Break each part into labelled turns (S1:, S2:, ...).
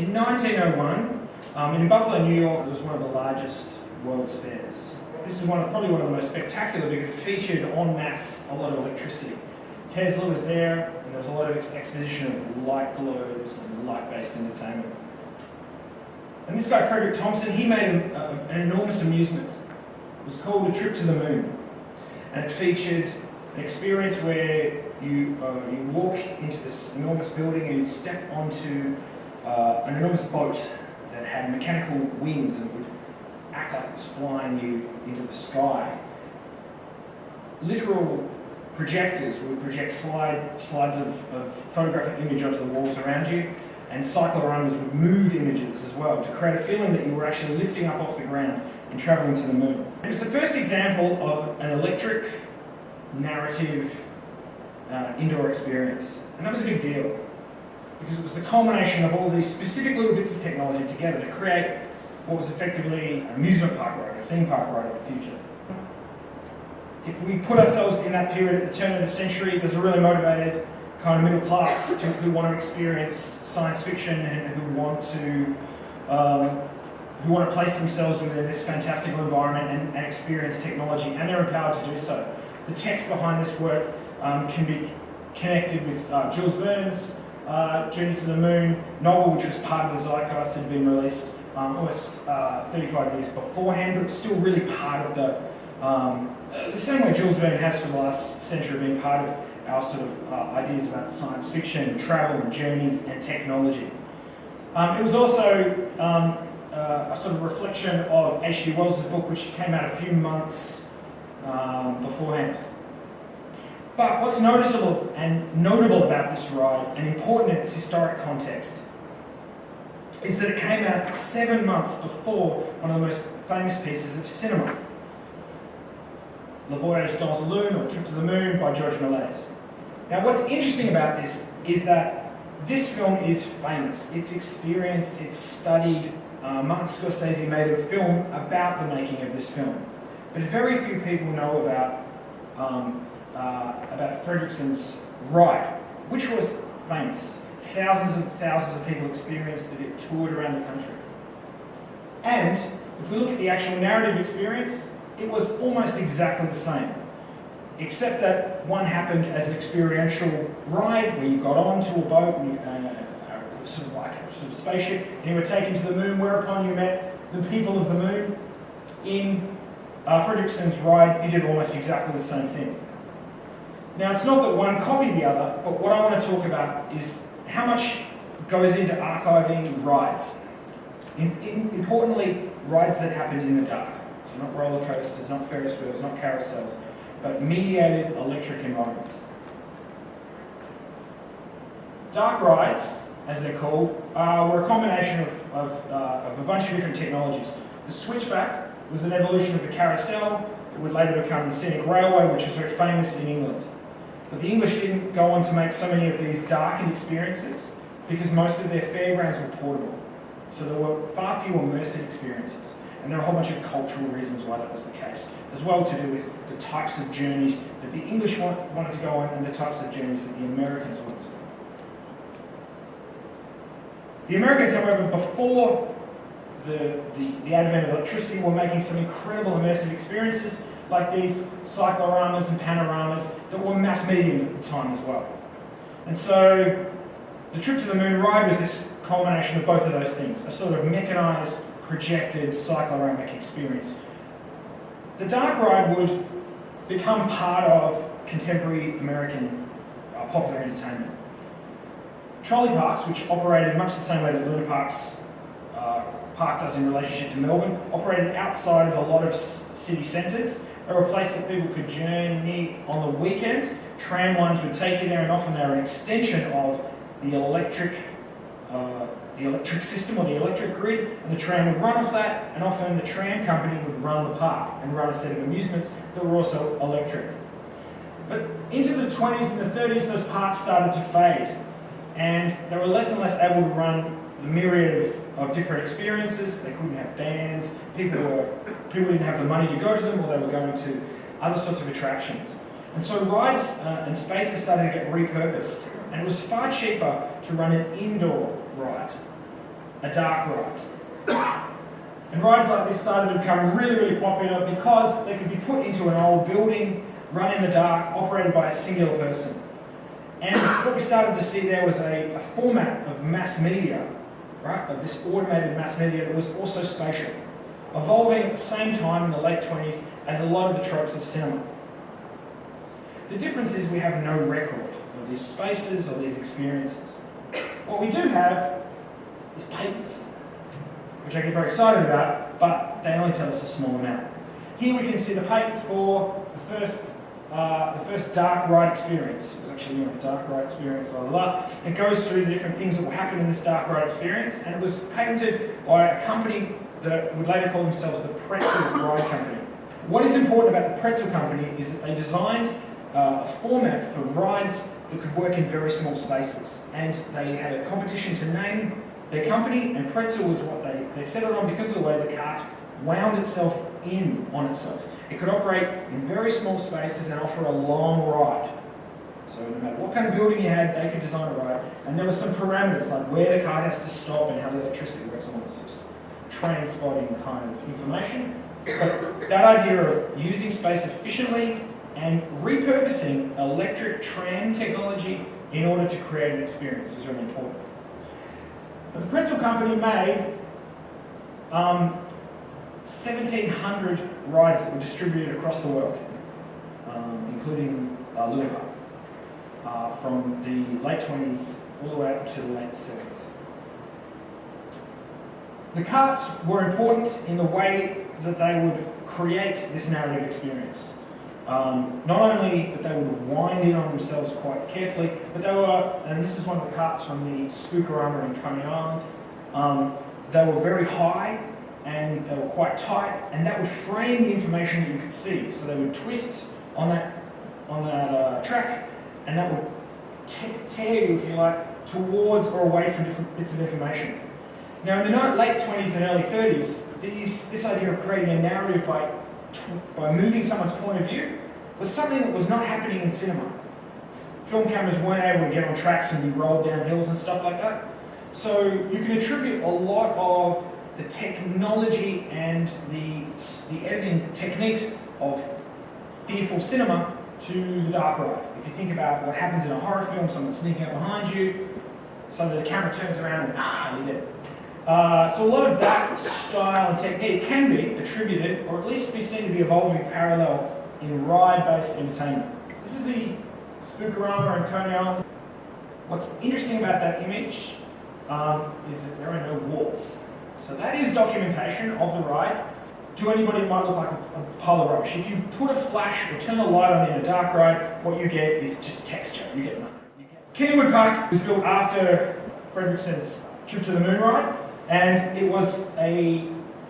S1: In 1901, in Buffalo, New York, it was one of the largest World's Fairs. This is probably one of the most spectacular because it featured en masse a lot of electricity. Tesla was there, and there was a lot of exposition of light globes and light-based entertainment. And this guy, Frederick Thompson, he made an enormous amusement. It was called A Trip to the Moon. And it featured an experience where you walk into this enormous building and you'd step onto an enormous boat that had mechanical wings and would act like it was flying you into the sky. Literal projectors would project slides of photographic image onto the walls around you, and cycloramas would move images as well to create a feeling that you were actually lifting up off the ground and travelling to the moon. It was the first example of an electric narrative indoor experience, and that was a big deal because it was the culmination of all these specific little bits of technology together to create what was effectively an amusement park ride, a theme park ride of the future. If we put ourselves in that period at the turn of the century, there's a really motivated kind of middle class who want to experience science fiction and who want to place themselves within this fantastical environment and experience technology, and they're empowered to do so. The text behind this work can be connected with Jules Verne's Journey to the Moon novel, which was part of the zeitgeist and had been released almost 35 years beforehand, but it's still really part of the same way Jules Verne has for the last century been part of our sort of ideas about science fiction and travel and journeys and technology. It was also a sort of reflection of H.G. Wells' book, which came out a few months beforehand. But what's noticeable and notable about this ride, and important in its historic context, is that it came out 7 months before one of the most famous pieces of cinema, Le Voyage dans la Lune, or Trip to the Moon, by George Méliès. Now, what's interesting about this is that this film is famous. It's experienced, it's studied. Martin Scorsese made a film about the making of this film. But very few people know about Fredrickson's ride, which was famous. Thousands and thousands of people experienced it. It toured around the country. And if we look at the actual narrative experience, it was almost exactly the same, except that one happened as an experiential ride where you got onto a boat, and, sort of like a sort of spaceship, and you were taken to the moon, whereupon you met the people of the moon. In Fredrickson's ride, you did almost exactly the same thing. Now, it's not that one copied the other, but what I want to talk about is how much goes into archiving rides. Importantly, rides that happen in the dark. So not roller coasters, not Ferris wheels, not carousels, but mediated electric environments. Dark rides, as they're called, were a combination of a bunch of different technologies. The switchback was an evolution of the carousel. It would later become the scenic railway, which was very famous in England. But the English didn't go on to make so many of these darkened experiences because most of their fairgrounds were portable. So there were far fewer immersive experiences. And there are a whole bunch of cultural reasons why that was the case, as well to do with the types of journeys that the English wanted to go on and the types of journeys that the Americans wanted to go on. The Americans, however, before the advent of electricity, were making some incredible immersive experiences like these cycloramas and panoramas that were mass mediums at the time as well. And so the Trip to the Moon ride was this culmination of both of those things, a sort of mechanised, projected cycloramic experience. The dark ride would become part of contemporary American popular entertainment. Trolley parks, which operated much the same way that Luna Park does in relationship to Melbourne, operated outside of a lot of city centres. They were a place that people could journey on the weekend. Tram lines would take you there, and often they were an extension of the electric system or the electric grid, and the tram would run off that, and often the tram company would run the park and run a set of amusements that were also electric. But into the 20s and the 30s, those parks started to fade, and they were less and less able to run the myriad of different experiences. They couldn't have bands, people didn't have the money to go to them, or they were going to other sorts of attractions. And so rides and spaces started to get repurposed, and it was far cheaper to run an indoor ride. a dark ride. And rides like this started to become really, really popular because they could be put into an old building, run in the dark, operated by a singular person. And what we started to see there was a format of mass media, right, of this automated mass media that was also spatial, evolving at the same time in the late 20s as a lot of the tropes of cinema. The difference is we have no record of these spaces or these experiences. What we do have is patents, which I get very excited about, but they only tell us a small amount. Here we can see the patent for the first dark ride experience. It was actually a dark ride experience, blah, blah, blah. It goes through the different things that will happen in this dark ride experience, and it was patented by a company that would later call themselves the Pretzel Ride Company. What is important about the Pretzel Company is that they designed a format for rides that could work in very small spaces, and they had a competition to name their company, and Pretzel was what they settled on because of the way the cart wound itself in on itself. It could operate in very small spaces and offer a long ride. So no matter what kind of building you had, they could design a ride. And there were some parameters, like where the cart has to stop and how the electricity works, and all this sort of stuff. Transpotting kind of information. But that idea of using space efficiently and repurposing electric tram technology in order to create an experience is really important. But the Pretzel Company made 1,700 rides that were distributed across the world, including Luna Park, from the late 20s all the way up to the late 70s. The carts were important in the way that they would create this narrative experience. Not only that they would wind in on themselves quite carefully, but they were, and this is one of the carts from the Spookorama in Coney Island, they were very high and they were quite tight, and that would frame the information that you could see. So they would twist on that track, and that would tear you, if you like, towards or away from different bits of information. Now, in the late 20s and early 30s, this idea of creating a narrative by moving someone's point of view was something that was not happening in cinema. Film cameras weren't able to get on tracks and be rolled down hills and stuff like that. So you can attribute a lot of the technology and the editing techniques of fearful cinema to the dark ride. If you think about what happens in a horror film, someone's sneaking up behind you, suddenly the camera turns around and you're dead. So a lot of that style and technique can be attributed, or at least be seen to be evolving parallel in ride-based entertainment. This is the Spookorama in Coney Island. What's interesting about that image is that there are no walls. So that is documentation of the ride. To anybody, it might look like a pile of rubbish. If you put a flash or turn a light on in a dark ride, what you get is just texture. You get nothing. Kennywood Park was built after Frederickson's Trip to the Moon ride, and it was a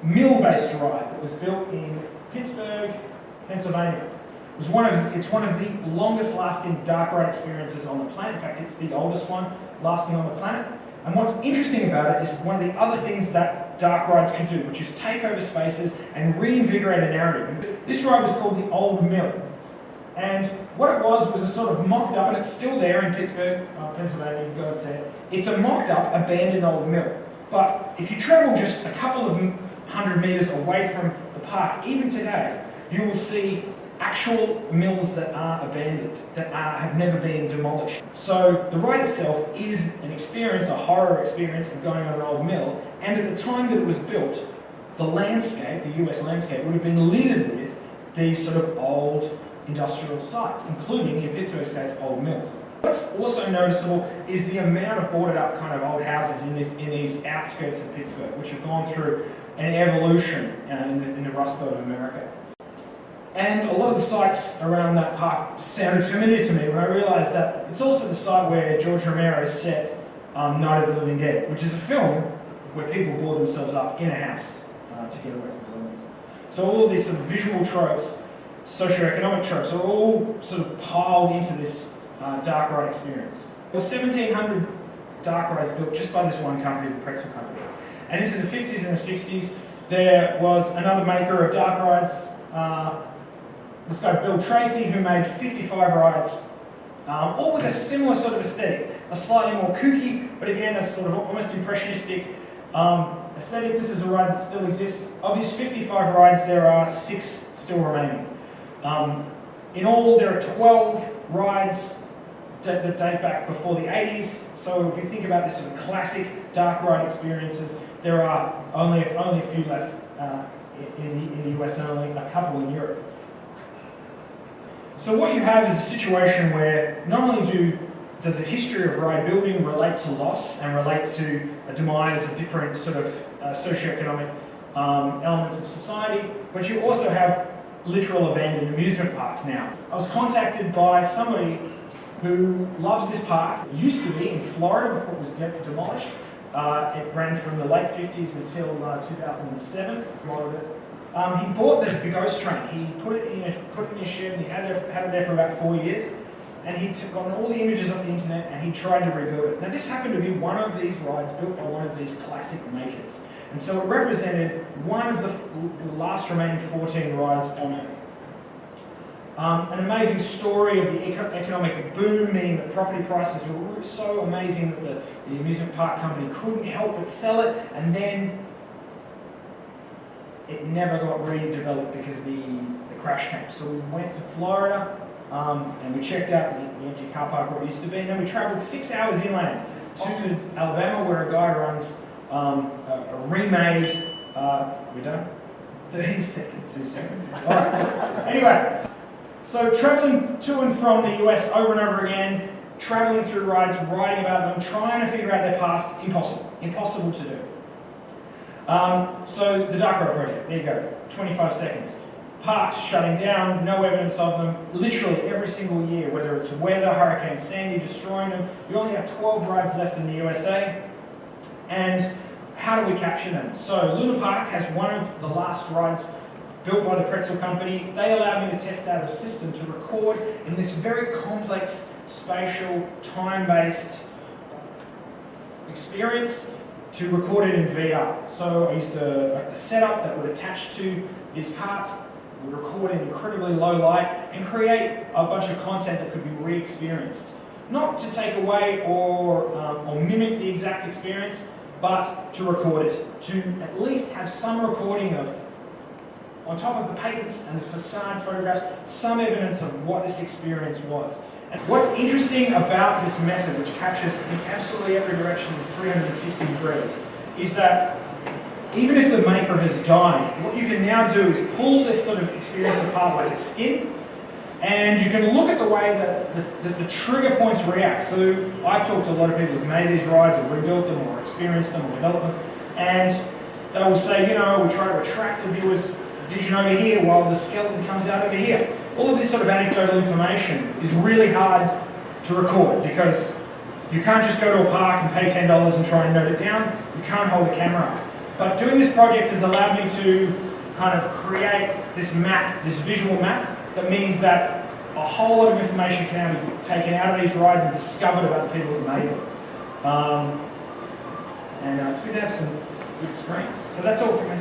S1: mill-based ride that was built in Pittsburgh, Pennsylvania. It's one of the longest-lasting dark ride experiences on the planet. In fact, it's the oldest one lasting on the planet. And what's interesting about it is one of the other things that dark rides can do, which is take over spaces and reinvigorate a narrative. This ride was called the Old Mill. And what it was a sort of mocked up, and it's still there in Pittsburgh, Pennsylvania, you've got to say it. It's a mocked up, abandoned old mill. But if you travel just a couple of 100 metres away from the park, even today, you will see actual mills that are abandoned, that have never been demolished. So the ride itself is an experience, a horror experience of going on an old mill, and at the time that it was built, the landscape, the US landscape, would have been littered with these sort of old industrial sites, including, in Pittsburgh's case, old mills. What's also noticeable is the amount of boarded up kind of old houses in these outskirts of Pittsburgh, which have gone through an evolution in the Rust Belt of America. And a lot of the sites around that park sounded familiar to me when I realised that it's also the site where George Romero set Night of the Living Dead, which is a film where people board themselves up in a house to get away from zombies. So all of these sort of visual tropes, socioeconomic tropes, are all sort of piled into this dark ride experience. There were 1,700 dark rides built just by this one company, the Pretzel Company. And into the 50s and the 60s, there was another maker of dark rides, this guy Bill Tracy, who made 55 rides, all with a similar sort of aesthetic, a slightly more kooky, but again a sort of almost impressionistic Aesthetic, this is a ride that still exists. Of these 55 rides, there are 6 still remaining. In all, there are 12 rides that date back before the 80s. So if you think about this sort of classic dark ride experiences, there are only a few left in the US and only a couple in Europe. So what you have is a situation where not only does the history of ride building relate to loss and relate to a demise of different sort of socioeconomic elements of society, but you also have literal abandoned amusement parks now. I was contacted by somebody who loves this park. It used to be in Florida before it was demolished. It ran from the late 50s until 2007. He bought the ghost train. He put it in a shed and he had it there for about 4 years. And he took on all the images off the internet and he tried to rebuild it. Now this happened to be one of these rides built by one of these classic makers. And so it represented one of the last remaining 14 rides on Earth. An amazing story of the economic boom, meaning that property prices were so amazing that the amusement park company couldn't help but sell it, and then it never got redeveloped because the crash came. So we went to Florida and we checked out the empty car park where it used to be, and then we travelled 6 hours inland to Alabama, where a guy runs a remade, we're done? 2 seconds. All right. Anyway. So travelling to and from the US over and over again, travelling through rides, writing about them, trying to figure out their past, impossible to do. So the Dark Ride Project, there you go, 25 seconds. Parks shutting down, no evidence of them, literally every single year, whether it's weather, Hurricane Sandy destroying them. We only have 12 rides left in the USA. And how do we capture them? So Luna Park has one of the last rides built by the Pretzel Company. They allowed me to test out a system to record in this very complex, spatial, time-based experience, to record it in VR. So I used a setup that would attach to these carts, would record in incredibly low light, and create a bunch of content that could be re-experienced. Not to take away or mimic the exact experience, but to record it, to at least have some recording of, on top of the patents and the facade photographs, some evidence of what this experience was. And what's interesting about this method, which captures in absolutely every direction in 360 degrees, is that even if the maker has died, what you can now do is pull this sort of experience apart like its skin, and you can look at the way that the trigger points react. So I've talked to a lot of people who've made these rides or rebuilt them or experienced them or developed them, and they will say, you know, we try to attract the viewer's vision over here while the skeleton comes out over here. All of this sort of anecdotal information is really hard to record because you can't just go to a park and pay $10 and try and note it down. You can't hold a camera up. But doing this project has allowed me to kind of create this map, this visual map, that means that a whole lot of information can now be taken out of these rides and discovered about the people who made them. And it's good to have some good screens. So that's all from me.